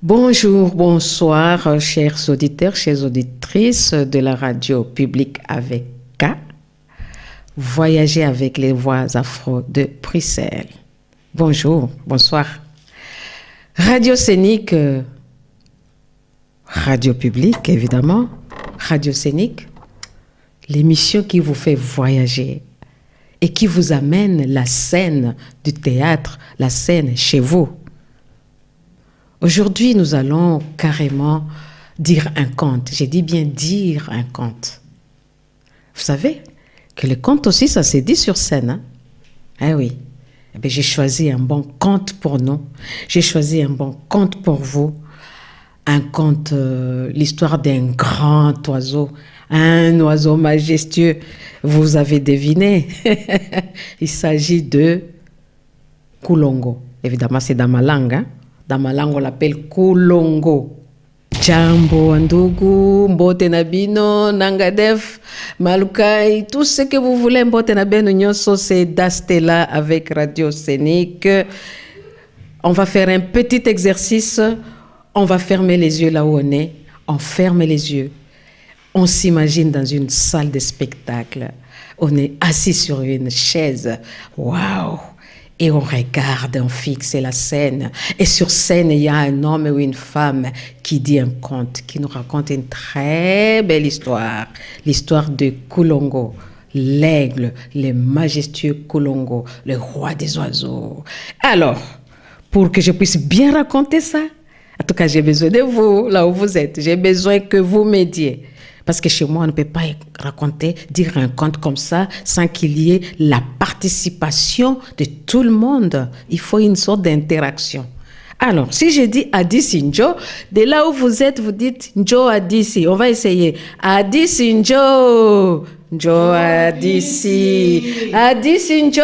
Bonjour, bonsoir, chers auditeurs, chères auditrices de la radio publique avec K. Voyager avec les voix afro de Bruxelles. Bonjour, bonsoir. Radio scénique, radio publique évidemment, radio scénique, l'émission qui vous fait voyager et qui vous amène la scène du théâtre, la scène chez vous. Aujourd'hui, nous allons carrément dire un conte. J'ai dit bien dire un conte. Vous savez que le conte aussi, ça s'est dit sur scène. Hein? Eh oui. Eh bien, j'ai choisi un bon conte pour nous. J'ai choisi un bon conte pour vous. Un conte, l'histoire d'un grand oiseau. Un oiseau majestueux. Vous avez deviné. Il s'agit de Kulongo. Évidemment, c'est dans ma langue. Hein? Dans ma langue, on l'appelle Kulongo. Jambo, Andugu, Mbote Nabino, Nangadef, Malukai, tout ce que vous voulez, Mbote Nabino, Nyoso, c'est Dastela avec Radio Scénique. On va faire un petit exercice. On va fermer les yeux là où on est. On ferme les yeux. On s'imagine dans une salle de spectacle. On est assis sur une chaise. Waouh! Et on regarde, on fixe la scène. Et sur scène, il y a un homme ou une femme qui dit un conte, qui nous raconte une très belle histoire. L'histoire de Kulongo, l'aigle, le majestueux Kulongo, le roi des oiseaux. Alors, pour que je puisse bien raconter ça, en tout cas, j'ai besoin de vous, là où vous êtes. J'ai besoin que vous m'aidiez. Parce que chez moi, on ne peut pas raconter, dire un conte comme ça sans qu'il y ait la participation de tout le monde. Il faut une sorte d'interaction. Alors, si je dis Adisi Njo, de là où vous êtes, vous dites Njo Adisi. On va essayer. Adisi Njo. Njo Adisi. Adisi Njo.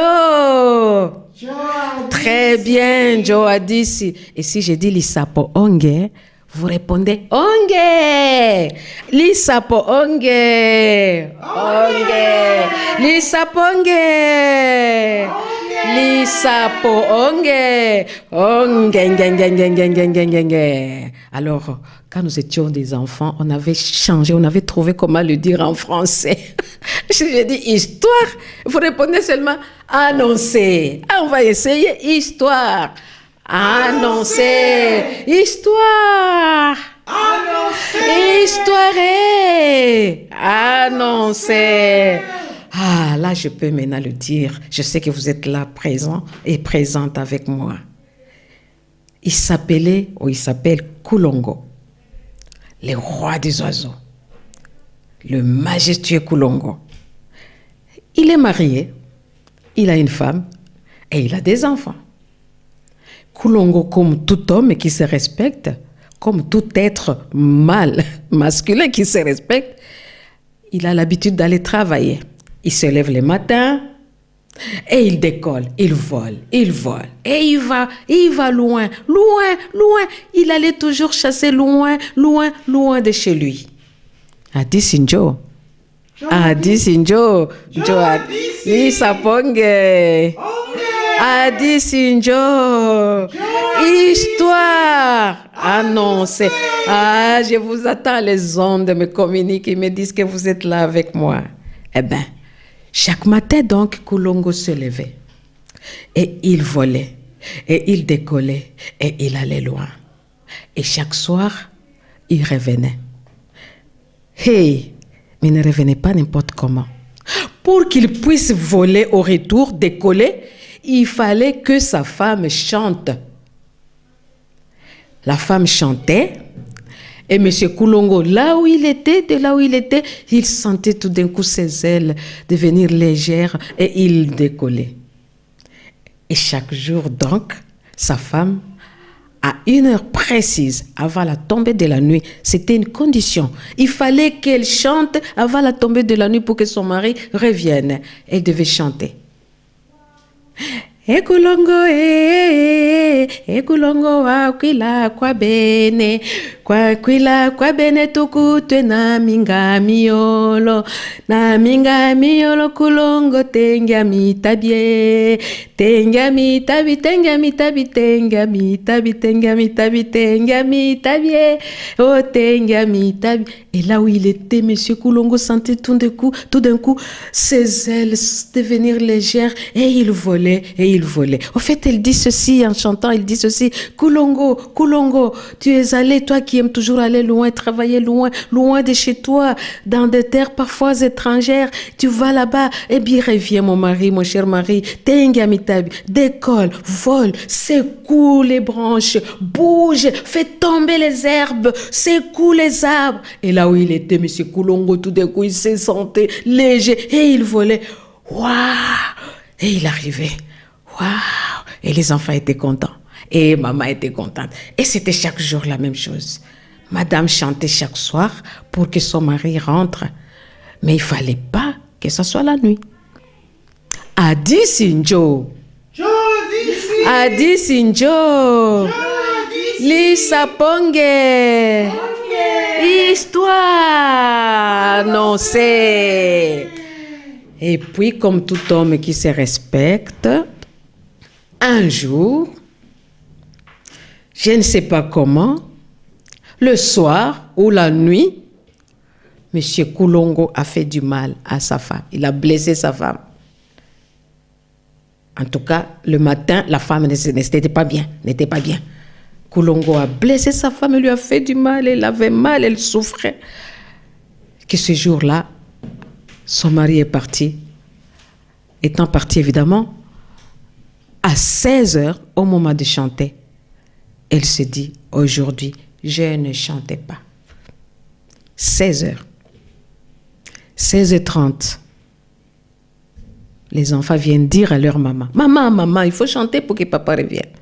Très bien, Njo Adisi. Et si je dis Lisapo Onge, vous répondez Onge, Lisapo Onge, Onge, Lisapo Onge, Lisapo Onge, Onge. Alors, quand nous étions des enfants, on avait changé, on avait trouvé comment le dire en français. J'ai dit histoire, vous répondez seulement annoncer. On va essayer histoire. Annoncer, histoire, annoncer, histoire, annoncer. Ah, là, je peux maintenant le dire. Je sais que vous êtes là, présent et présente avec moi. Il s'appelle Kulongo, le roi des oiseaux, le majestueux Kulongo. Il est marié, il a une femme et il a des enfants. Kulongo, comme tout homme qui se respecte, comme tout être masculin qui se respecte, il a l'habitude d'aller travailler. Il se lève le matin et il décolle, il vole. Et il va loin. Il allait toujours chasser loin de chez lui. Adisi Njo. Adisi Njo. Njo Adisi Saponge. Adisi Njo. Histoire annoncée. Ah, je vous attends, les ondes me communiquent et me disent que vous êtes là avec moi. Eh bien, chaque matin donc, Kulongo se levait. Et il volait. Et il décollait. Et il allait loin. Et chaque soir, il revenait. Hey, mais il ne revenait pas n'importe comment. Pour qu'il puisse voler au retour, décoller, il fallait que sa femme chante. La femme chantait et M. Kulongo, de là où il était, il sentait tout d'un coup ses ailes devenir légères et il décollait. Et chaque jour donc, sa femme, à une heure précise, avant la tombée de la nuit, c'était une condition. Il fallait qu'elle chante avant la tombée de la nuit pour que son mari revienne. Elle devait chanter. Ekulongo ekulongo wa kwila kwa bene kwa kwila kwa bene tukutwe na minga miolo kulongo tenga mitabie tenga mitabi oh tenga mitabi. Et là où il était, Monsieur Kulongo sentait tout d'un coup ses ailes devenir légères et il volait. Au fait, elle dit ceci en chantant, il dit ceci: Kulongo, tu es allé, toi qui aimes toujours aller loin, travailler loin de chez toi, dans des terres parfois étrangères, tu vas là-bas, et bien reviens mon mari, mon cher mari, tenga mitabi, décolle, vole, secoue les branches, bouge, fais tomber les herbes, secoue les arbres. Et là où il était, Monsieur Kulongo, tout d'un coup, il se sentait léger et il volait. Waouh! Et il arrivait. Waouh! Et les enfants étaient contents. Et maman était contente. Et c'était chaque jour la même chose. Madame chantait chaque soir pour que son mari rentre. Mais il ne fallait pas que ce soit la nuit. Adi Sinjo. Adi Sinjo. Lisa Ponge. Histoire. Non, c'est... Et puis, comme tout homme qui se respecte, un jour, je ne sais pas comment, le soir ou la nuit, Monsieur Kulongo a fait du mal à sa femme. Il a blessé sa femme. En tout cas, le matin, la femme n'était pas bien. Kulongo a blessé sa femme, il lui a fait du mal, elle avait mal, elle souffrait. Que ce jour-là, son mari est parti. Étant parti, évidemment, à 16h, au moment de chanter, elle se dit, aujourd'hui, je ne chantais pas. 16h. 16h30. Les enfants viennent dire à leur maman, maman, il faut chanter pour que papa revienne.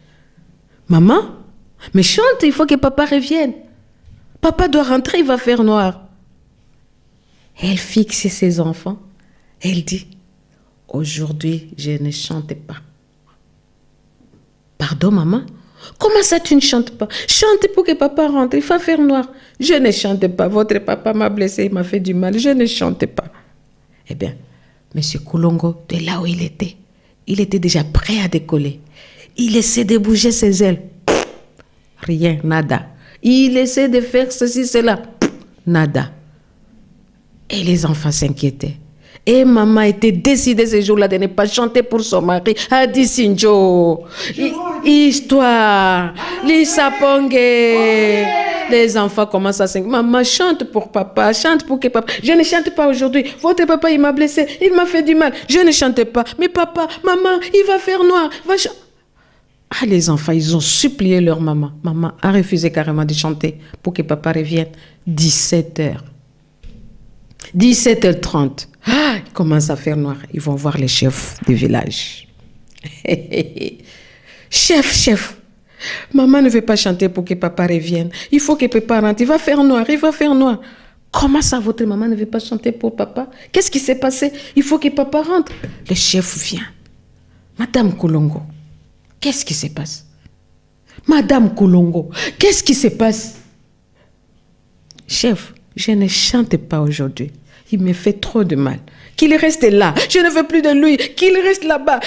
Maman, mais chante, il faut que papa revienne. Papa doit rentrer, il va faire noir. Elle fixe ses enfants. Elle dit, aujourd'hui, je ne chante pas. Pardon, maman? Comment ça, tu ne chantes pas? Chante pour que papa rentre, il va faire noir. Je ne chante pas. Votre papa m'a blessé, il m'a fait du mal. Je ne chante pas. Eh bien, Monsieur Kulongo, de là où il était déjà prêt à décoller. Il essaie de bouger ses ailes. Rien, nada. Il essaie de faire ceci, cela. Nada. Et les enfants s'inquiétaient. Et maman était décidée ce jour-là de ne pas chanter pour son mari. Adi Sinjo. Histoire. Lisa Ponge. Les enfants commencent à s'inquiéter. Maman, chante pour papa. Chante pour que papa. Je ne chante pas aujourd'hui. Votre papa, il m'a blessé. Il m'a fait du mal. Je ne chante pas. Mais papa, maman, il va faire noir. Les enfants, ils ont supplié leur maman. Maman a refusé carrément de chanter pour que papa revienne. 17h. 17h30. Il commence à faire noir. Ils vont voir les chefs du village. Chef. Maman ne veut pas chanter pour que papa revienne. Il faut que papa rentre. Il va faire noir. Comment ça, votre maman ne veut pas chanter pour papa? Qu'est-ce qui s'est passé? Il faut que papa rentre. Le chef vient. Madame Kulongo, qu'est-ce qui se passe? Madame Kulongo, qu'est-ce qui se passe? Chef, je ne chante pas aujourd'hui. Il me fait trop de mal. Qu'il reste là. Je ne veux plus de lui. Qu'il reste là-bas.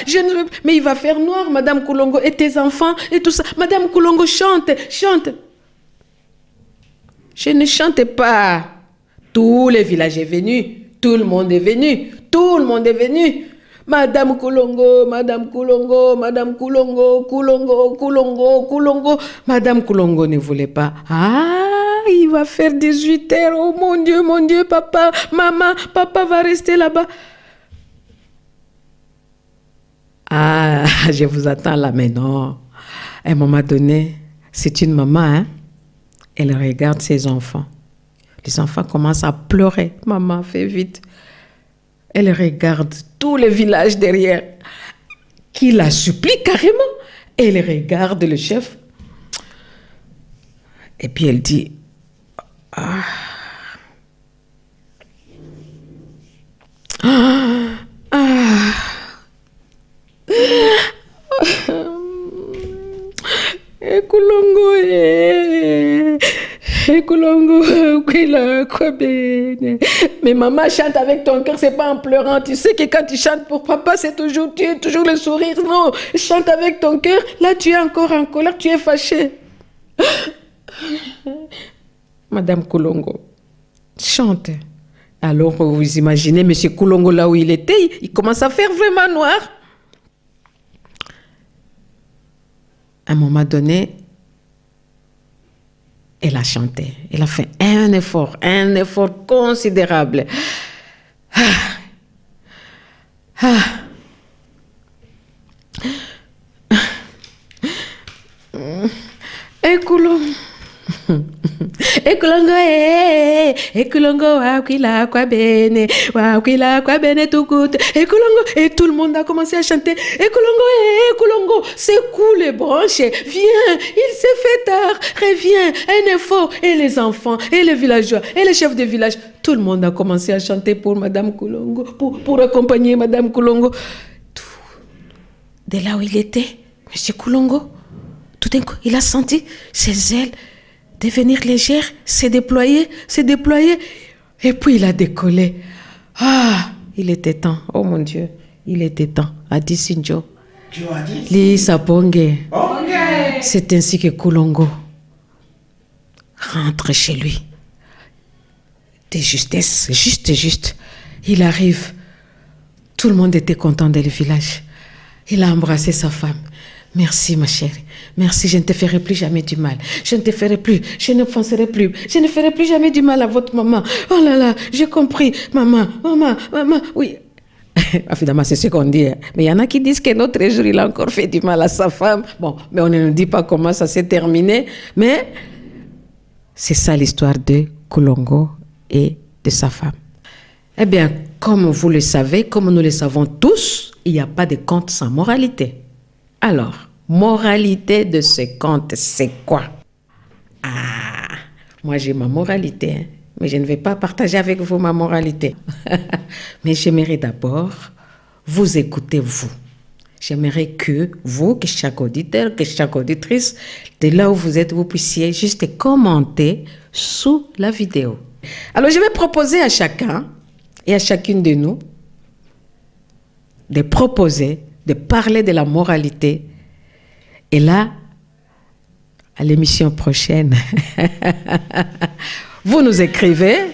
Mais il va faire noir, Madame Kulongo, et tes enfants, et tout ça. Madame Kulongo, chante. Je ne chante pas. Tout le village est venu. Tout le monde est venu. Madame Kulongo. Madame Kulongo ne voulait pas. Il va faire 18h. Oh mon Dieu, papa, maman, papa va rester là-bas. Je vous attends là, mais non. À un moment donné, c'est une maman, hein? Elle regarde ses enfants. Les enfants commencent à pleurer. Maman, fais vite. Elle regarde tout le village derrière, qui la supplie carrément. Elle regarde le chef. Et puis elle dit, Kulongo, Kwila, Kwabene. Mais maman chante avec ton cœur, c'est pas en pleurant. Tu sais que quand tu chantes pour papa, c'est toujours, tu es toujours le sourire. Non, chante avec ton cœur. Là, tu es encore en colère, tu es fâché. Madame Kulongo, chante. Alors, vous imaginez, monsieur Kulongo, là où il était, il commence à faire vraiment noir. À un moment donné, elle a chanté. Elle a fait un effort considérable. Kulongo. Kulongo, Wakwila, Kwabene, Wakwila, Kwabene, tout coûte. Kulongo, et tout le monde a commencé à chanter. Kulongo, secoue les branches, viens, il s'est fait tard, reviens, un effort. Et les enfants, et les villageois, et les chefs de village, tout le monde a commencé à chanter pour Madame Kulongo, pour accompagner Madame Kulongo. De là où il était, Monsieur Kulongo, tout d'un coup, il a senti ses ailes devenir légères, se déployer, et puis il a décollé. Ah, il était temps, oh mon Dieu, il était temps. Adi Sinjo, Li Saponge. C'est ainsi que Kulongo rentre chez lui. De justesse, juste. Il arrive. Tout le monde était content dans le village. Il a embrassé sa femme. Merci, ma chérie. Merci, je ne te ferai plus jamais du mal. Je ne te ferai plus, je ne penserai plus. Je ne ferai plus jamais du mal à votre maman. Oh là là, j'ai compris. Maman, oui. Évidemment, c'est ce qu'on dit. Mais il y en a qui disent que l'autre jour, il a encore fait du mal à sa femme. Bon, mais on ne nous dit pas comment ça s'est terminé. Mais c'est ça l'histoire de Kulongo et de sa femme. Eh bien, comme vous le savez, comme nous le savons tous, il n'y a pas de conte sans moralité. Alors, moralité de ce conte, c'est quoi? Ah, moi j'ai ma moralité, hein, mais je ne vais pas partager avec vous ma moralité. Mais j'aimerais d'abord vous écouter, vous. J'aimerais que vous, que chaque auditeur, que chaque auditrice, de là où vous êtes, vous puissiez juste commenter sous la vidéo. Alors, je vais proposer à chacun et à chacune de nous de proposer, de parler de la moralité. Et là, à l'émission prochaine, vous nous écrivez, vous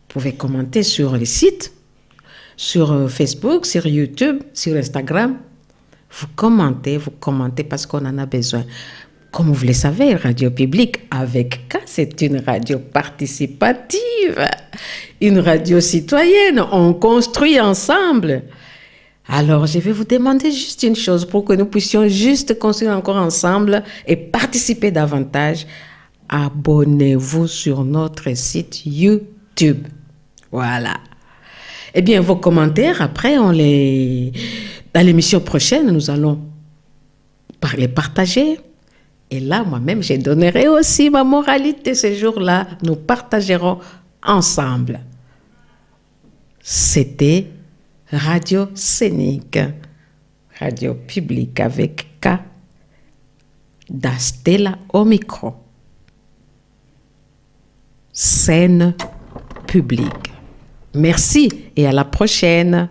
pouvez commenter sur les sites, sur Facebook, sur YouTube, sur Instagram. Vous commentez parce qu'on en a besoin. Comme vous le savez, Radio Publique avec K, c'est une radio participative, une radio citoyenne. On construit ensemble. Alors, je vais vous demander juste une chose pour que nous puissions juste construire encore ensemble et participer davantage. Abonnez-vous sur notre site YouTube. Voilà. Eh bien, vos commentaires, après, dans l'émission prochaine, nous allons les partager. Et là, moi-même, je donnerai aussi ma moralité ce jour-là. Nous partagerons ensemble. C'était Radio Scénique, Radio Publique avec K, d'Astella au micro. Scène publique. Merci et à la prochaine.